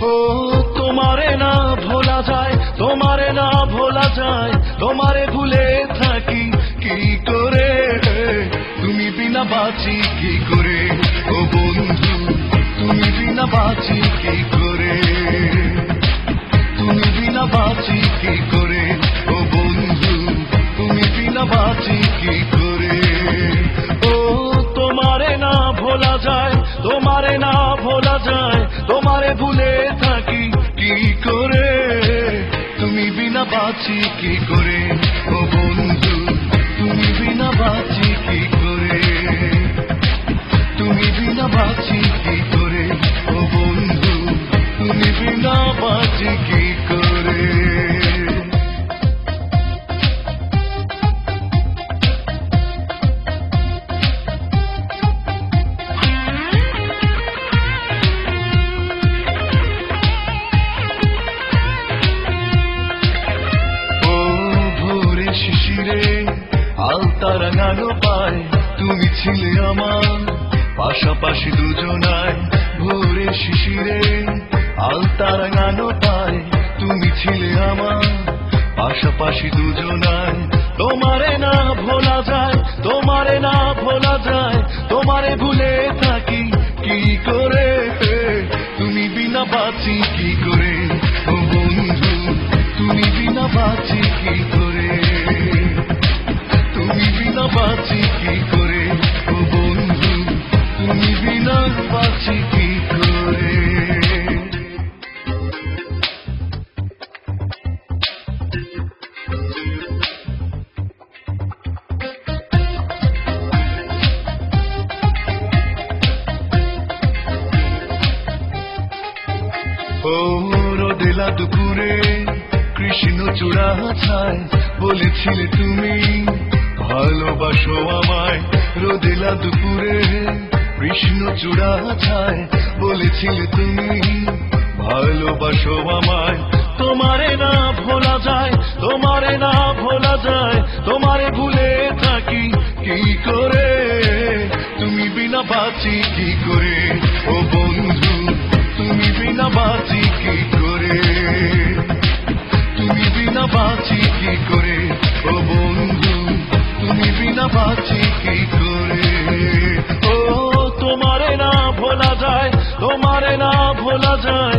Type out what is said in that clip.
ও তোমারে না ভোলা যায়, তোমারে না ভোলা যায়, তোমারে ভুলে থাকি কি করে, তুমি বিনা বাঁচি কি করে, ও বন্ধু তুমি বিনা বাঁচি কি করে, তুমি বিনা বাঁচি কি করে, ও বন্ধু তুমি বিনা বাঁচি কি করে। ও তোমারে না ভোলা যায়, তোমারে না ভোলা যায়, তোমারে ভুলে থাকি কি করে, তুমি বিনা বাঁচি কি করে, ও বন্ধু তুমি বিনা বাঁচি কি করে, তুমি বিনা বাঁচি কি করে, ও বন্ধু তুমি বিনা বাঁচি কি করে। শিশিরে আলতা রাঙানো পায়, তুমি ছিলে আমার পাশাপাশি দুজনায়, ভোরে শিশিরে আলতা রাঙানো পায়, তুমি ছিলে আমার পাশাপাশি দুজনায়, তোমারে না ভোলা যায়, তোমারে না ভোলা যায়, তোমারে ভুলে থাকি কি করে, তুমি বিনা বাঁচি কি করে, ও বন্ধু তুমি বিনা বাঁচি কি করে, তুমি বিনা বাঁচি কি করে, ও বন্ধু তুমি বিনা বাঁচি কি করে। ও রোদেলা দুপুরে কৃষ্ণ চূড়া ছায়, বলেছিলে তুমি ভালোবাসো আমায়, রোদেলা দুপুরে কৃষ্ণ চূড়া ছায়, বলেছিলে তুমি ভালোবাসো আমায়, তোমারে না ভোলা যায়, তোমারে না ভোলা যায়, তোমারে ভুলে থাকি কি করে, তুমি বিনা বাঁচি কি করে, ও বন্ধু তুমি বিনা বাঁচি কি করে, তুমি বিনা বাঁচি কি করে, ও বন্ধু তুমি বিনা বাঁচি কি করে। ও তোমারে না ভোলা যায়, তোমারে না ভোলা যায়,